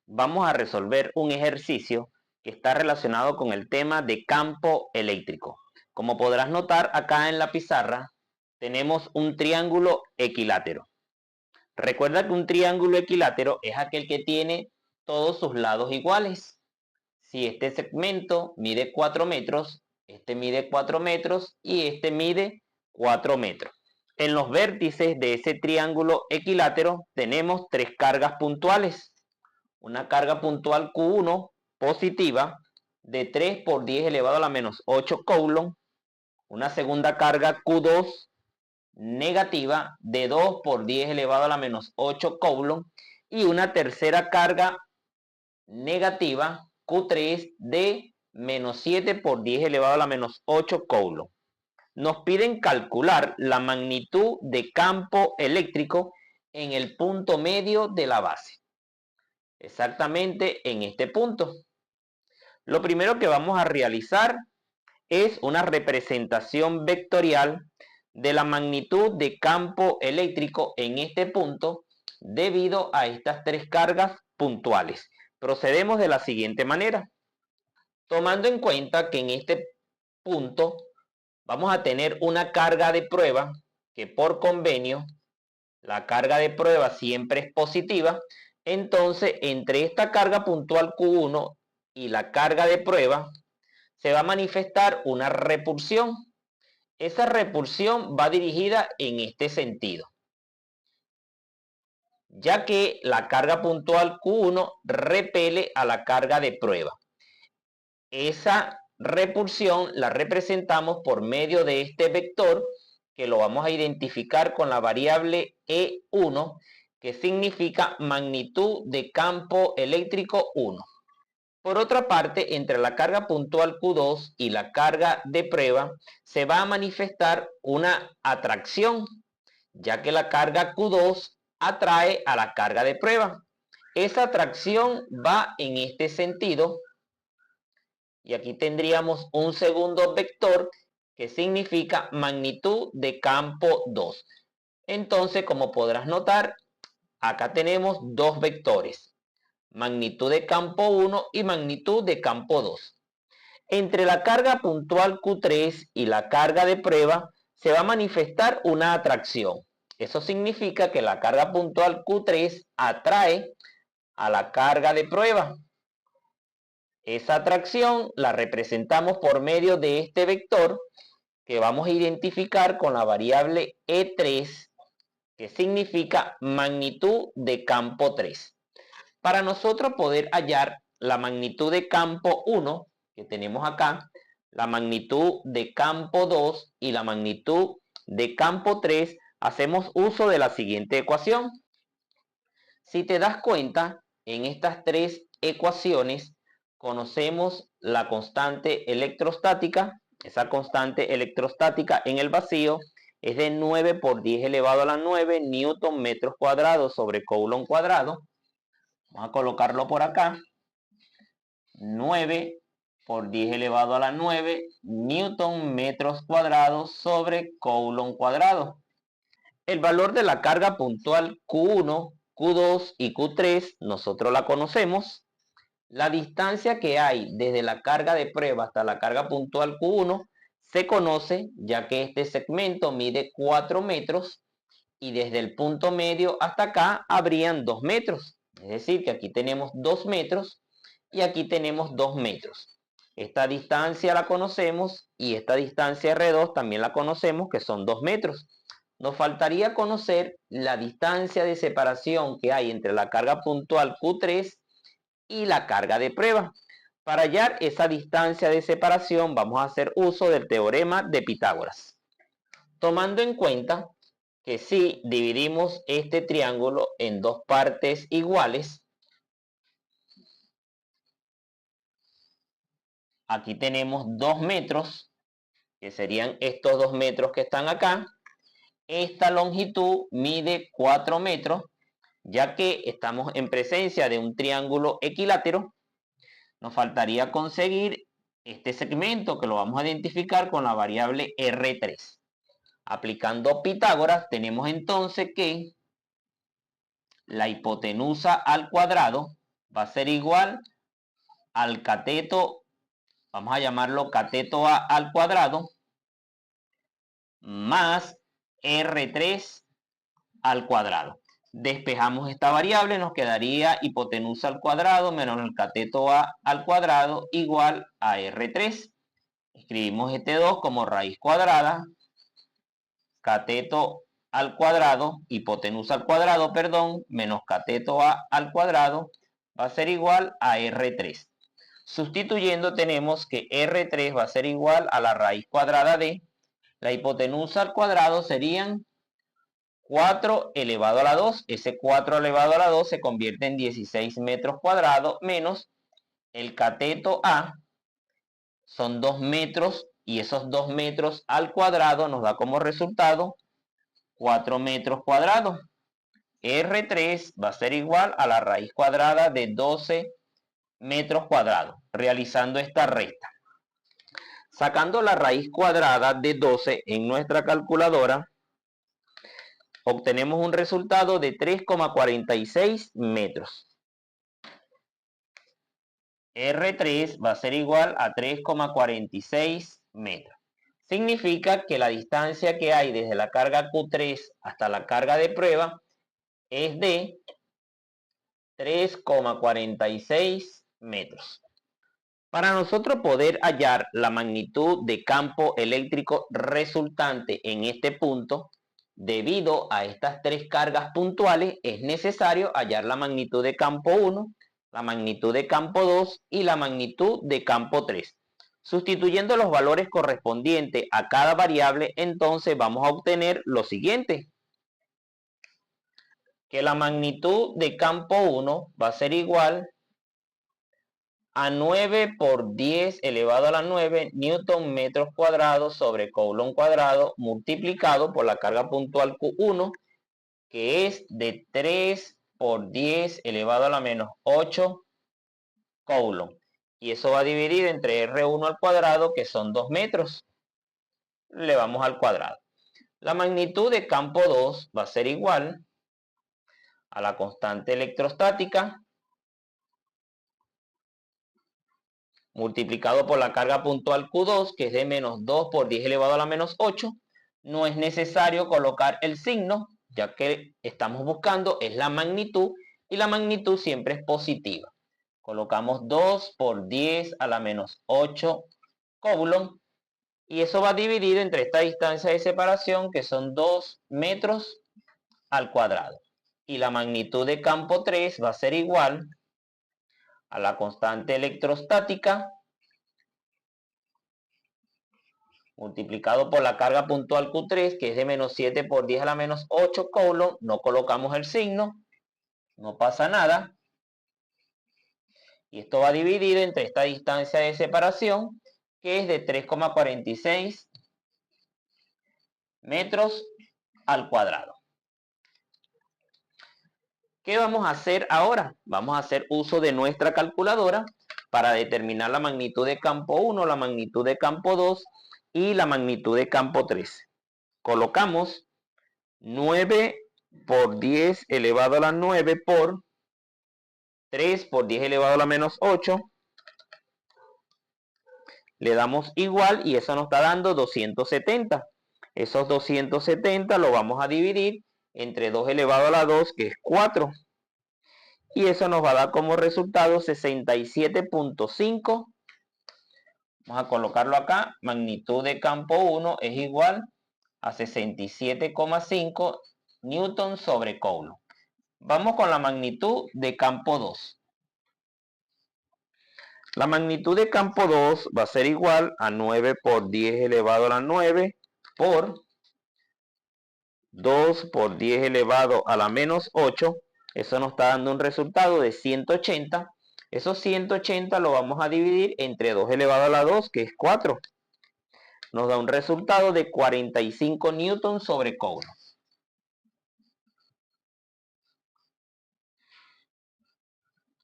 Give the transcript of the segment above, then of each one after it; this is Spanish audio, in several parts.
vamos a resolver un ejercicio que está relacionado con el tema de campo eléctrico. Como podrás notar acá en la pizarra, tenemos un triángulo equilátero. Recuerda que un triángulo equilátero es aquel que tiene todos sus lados iguales. Si este segmento mide 4 metros, este mide 4 metros y este mide 4 metros. En los vértices de ese triángulo equilátero tenemos tres cargas puntuales. Una carga puntual Q1 positiva de 3 por 10 elevado a la menos 8 coulomb. Una segunda carga Q2 negativa de 2 por 10 elevado a la menos 8 coulomb. Y una tercera carga negativa Q3 de menos 7 por 10 elevado a la menos 8 coulomb. Nos piden calcular la magnitud de campo eléctrico en el punto medio de la base. Exactamente en este punto. Lo primero que vamos a realizar es una representación vectorial de la magnitud de campo eléctrico en este punto debido a estas tres cargas puntuales. Procedemos de la siguiente manera. Tomando en cuenta que en este punto vamos a tener una carga de prueba que por convenio la carga de prueba siempre es positiva, entonces entre esta carga puntual Q1 y la carga de prueba se va a manifestar una repulsión. Esa repulsión va dirigida en este sentido, ya que la carga puntual Q1 repele a la carga de prueba. Esa repulsión la representamos por medio de este vector que lo vamos a identificar con la variable E1, que significa magnitud de campo eléctrico 1. Por otra parte, entre la carga puntual Q2 y la carga de prueba se va a manifestar una atracción, ya que la carga Q2 atrae a la carga de prueba. Esa atracción va en este sentido y aquí tendríamos un segundo vector que significa magnitud de campo 2. Entonces, como podrás notar, acá tenemos dos vectores, magnitud de campo 1 y magnitud de campo 2. Entre la carga puntual Q3 y la carga de prueba se va a manifestar una atracción. Eso significa que la carga puntual Q3 atrae a la carga de prueba. Esa atracción la representamos por medio de este vector que vamos a identificar con la variable E3, que significa magnitud de campo 3. Para nosotros poder hallar la magnitud de campo 1, que tenemos acá, la magnitud de campo 2 y la magnitud de campo 3, hacemos uso de la siguiente ecuación. Si te das cuenta, en estas tres ecuaciones conocemos la constante electrostática. Esa constante electrostática en el vacío es de 9 por 10 elevado a la 9 newton metros cuadrados sobre coulomb cuadrado. Vamos a colocarlo por acá. 9 por 10 elevado a la 9 newton metros cuadrados sobre coulomb cuadrado. El valor de la carga puntual Q1, Q2 y Q3 nosotros la conocemos. La distancia que hay desde la carga de prueba hasta la carga puntual Q1 se conoce, ya que este segmento mide 4 metros y desde el punto medio hasta acá habrían 2 metros. Es decir, que aquí tenemos 2 metros y aquí tenemos 2 metros. Esta distancia la conocemos y esta distancia R2 también la conocemos, que son 2 metros. Nos faltaría conocer la distancia de separación que hay entre la carga puntual Q3 y la carga de prueba. Para hallar esa distancia de separación vamos a hacer uso del teorema de Pitágoras. Tomando en cuenta que si dividimos este triángulo en dos partes iguales, aquí tenemos 2 metros, que serían estos 2 metros que están acá. Esta longitud mide 4 metros, ya que estamos en presencia de un triángulo equilátero. Nos faltaría conseguir este segmento que lo vamos a identificar con la variable R3. Aplicando Pitágoras tenemos entonces que la hipotenusa al cuadrado va a ser igual al cateto, vamos a llamarlo cateto A al cuadrado, más R3 al cuadrado. Despejamos esta variable, nos quedaría hipotenusa al cuadrado menos el cateto A al cuadrado igual a R3. Escribimos este 2 como raíz cuadrada, cateto al cuadrado, hipotenusa al cuadrado, perdón, menos cateto A al cuadrado, va a ser igual a R3. Sustituyendo tenemos que R3 va a ser igual a la raíz cuadrada de, la hipotenusa al cuadrado serían 4 elevado a la 2, ese 4 elevado a la 2 se convierte en 16 metros cuadrados, menos el cateto A, son 2 metros, y esos 2 metros al cuadrado nos da como resultado 4 metros cuadrados. R3 va a ser igual a la raíz cuadrada de 12 metros cuadrados. Realizando esta resta, sacando la raíz cuadrada de 12 en nuestra calculadora, obtenemos un resultado de 3,46 metros. R3 va a ser igual a 3,46 metros. Significa que la distancia que hay desde la carga Q3 hasta la carga de prueba es de 3,46 metros. Para nosotros poder hallar la magnitud de campo eléctrico resultante en este punto, debido a estas tres cargas puntuales, es necesario hallar la magnitud de campo 1, la magnitud de campo 2 y la magnitud de campo 3. Sustituyendo los valores correspondientes a cada variable, entonces vamos a obtener lo siguiente: que la magnitud de campo 1 va a ser igual a 9 por 10 elevado a la 9 newton metros cuadrados sobre coulomb cuadrado multiplicado por la carga puntual Q1, que es de 3 por 10 elevado a la menos 8 coulomb. Y eso va a dividir entre R1 al cuadrado, que son 2 metros. Le vamos al cuadrado. La magnitud de campo 2 va a ser igual a la constante electrostática multiplicado por la carga puntual Q2, que es de menos 2 por 10 elevado a la menos 8. No es necesario colocar el signo, ya que estamos buscando es la magnitud, y la magnitud siempre es positiva. Colocamos 2 por 10 a la menos 8 coulomb, y eso va a dividir entre esta distancia de separación, que son 2 metros al cuadrado. Y la magnitud de campo 3 va a ser igual a la constante electrostática multiplicado por la carga puntual Q3, que es de menos 7 por 10 a la menos 8 coulomb. No colocamos el signo, no pasa nada. Y esto va a dividir entre esta distancia de separación, que es de 3,46 metros al cuadrado. ¿Qué vamos a hacer ahora? Vamos a hacer uso de nuestra calculadora para determinar la magnitud de campo 1, la magnitud de campo 2 y la magnitud de campo 3. Colocamos 9 por 10 elevado a la 9 por 3 por 10 elevado a la menos 8. Le damos igual y eso nos está dando 270. Esos 270 lo vamos a dividir entre 2 elevado a la 2, que es 4. Y eso nos va a dar como resultado 67.5. Vamos a colocarlo acá. Magnitud de campo 1 es igual a 67,5 newton sobre coulomb. Vamos con la magnitud de campo 2. La magnitud de campo 2 va a ser igual a 9 por 10 elevado a la 9 por 2 por 10 elevado a la menos 8. Eso nos está dando un resultado de 180. Esos 180 lo vamos a dividir entre 2 elevado a la 2, que es 4. Nos da un resultado de 45 newton sobre coulomb.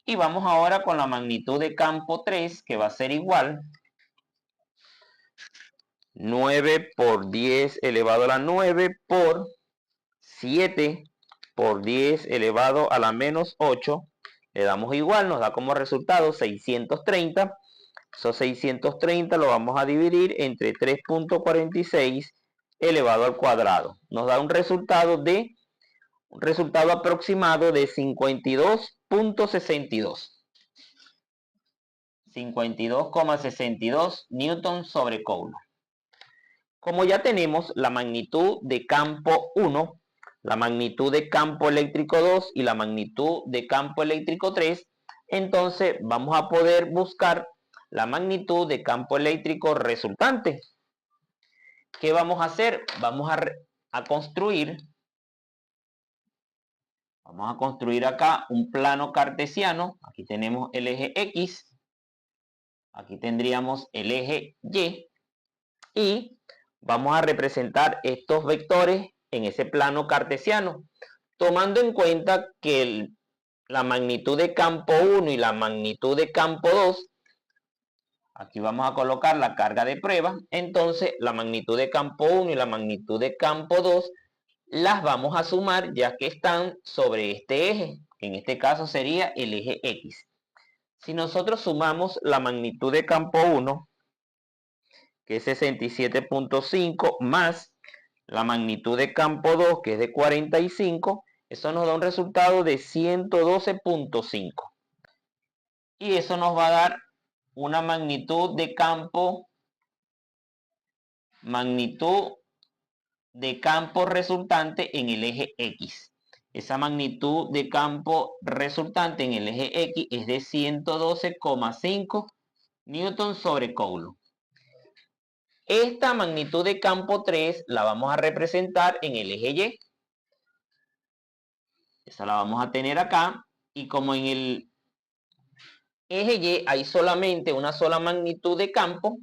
Y vamos ahora con la magnitud de campo 3, que va a ser igual 9 por 10 elevado a la 9 por 7 por 10 elevado a la menos 8. Le damos igual, nos da como resultado 630. Esos 630 lo vamos a dividir entre 3.46 elevado al cuadrado. Nos da un resultado aproximado de 52.62. 52,62 newton sobre coulomb. Como ya tenemos la magnitud de campo 1, la magnitud de campo eléctrico 2 y la magnitud de campo eléctrico 3, entonces vamos a poder buscar la magnitud de campo eléctrico resultante. ¿Qué vamos a hacer? Vamos a construir acá un plano cartesiano. Aquí tenemos el eje X, aquí tendríamos el eje Y, y vamos a representar estos vectores en ese plano cartesiano, tomando en cuenta que la magnitud de campo 1 y la magnitud de campo 2, aquí vamos a colocar la carga de prueba, entonces la magnitud de campo 1 y la magnitud de campo 2 las vamos a sumar ya que están sobre este eje, que en este caso sería el eje X. Si nosotros sumamos la magnitud de campo 1, que es 67.5, más la magnitud de campo 2, que es de 45, eso nos da un resultado de 112.5. Y eso nos va a dar una magnitud de campo resultante en el eje X. Esa magnitud de campo resultante en el eje X es de 112,5 newton sobre coulomb. Esta magnitud de campo 3 la vamos a representar en el eje Y. Esa la vamos a tener acá. Y como en el eje Y hay solamente una sola magnitud de campo,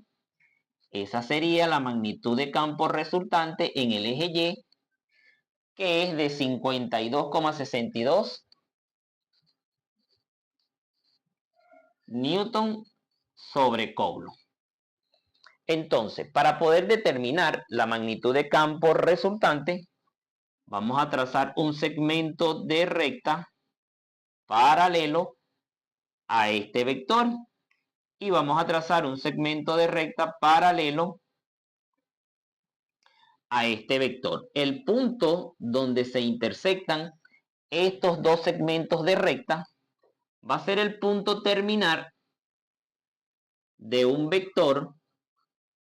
esa sería la magnitud de campo resultante en el eje Y, que es de 52,62 newton sobre coulomb. Entonces, para poder determinar la magnitud de campo resultante, vamos a trazar un segmento de recta paralelo a este vector. Y vamos a trazar un segmento de recta paralelo a este vector. El punto donde se intersectan estos dos segmentos de recta va a ser el punto terminal de un vector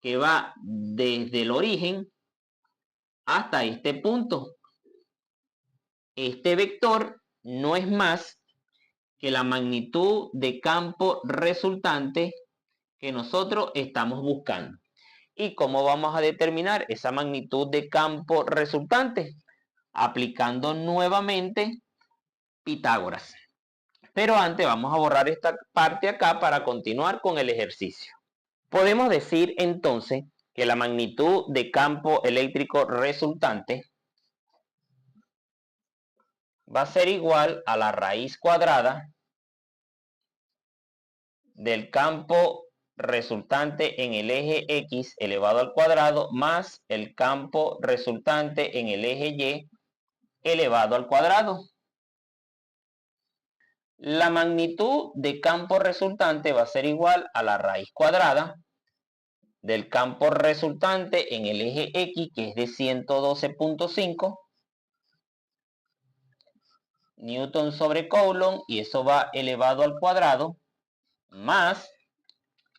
que va desde el origen hasta este punto. Este vector no es más que la magnitud de campo resultante que nosotros estamos buscando. ¿Y cómo vamos a determinar esa magnitud de campo resultante? Aplicando nuevamente Pitágoras. Pero antes vamos a borrar esta parte acá para continuar con el ejercicio. Podemos decir entonces que la magnitud de campo eléctrico resultante va a ser igual a la raíz cuadrada del campo resultante en el eje X elevado al cuadrado más el campo resultante en el eje Y elevado al cuadrado. La magnitud de campo resultante va a ser igual a la raíz cuadrada del campo resultante en el eje X, que es de 112.5 newton sobre coulomb, y eso va elevado al cuadrado, más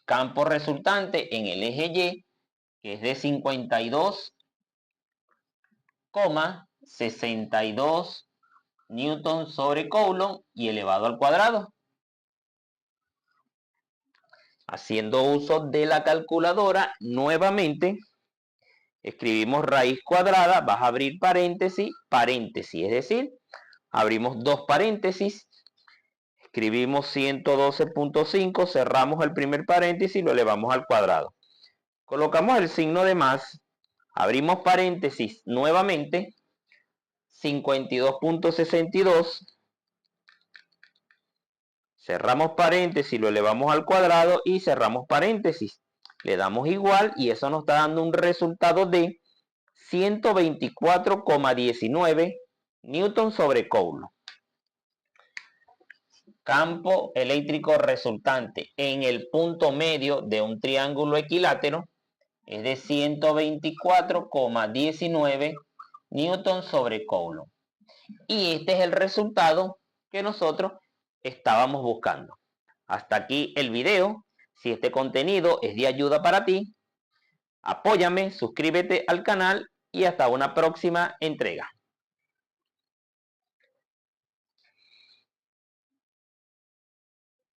campo resultante en el eje Y, que es de 52,62 newton sobre coulomb y elevado al cuadrado. Haciendo uso de la calculadora, nuevamente escribimos raíz cuadrada, vas a abrir paréntesis, paréntesis, es decir, abrimos dos paréntesis, escribimos 112.5, cerramos el primer paréntesis y lo elevamos al cuadrado. Colocamos el signo de más, abrimos paréntesis nuevamente, 52.62, cerramos paréntesis, lo elevamos al cuadrado y cerramos paréntesis. Le damos igual y eso nos está dando un resultado de 124,19 newton sobre coulomb. campo eléctrico resultante en el punto medio de un triángulo equilátero es de 124,19 newton sobre coulomb. Y este es el resultado que nosotros estábamos buscando. Hasta aquí el video. Si este contenido es de ayuda para ti, apóyame, suscríbete al canal y hasta una próxima entrega.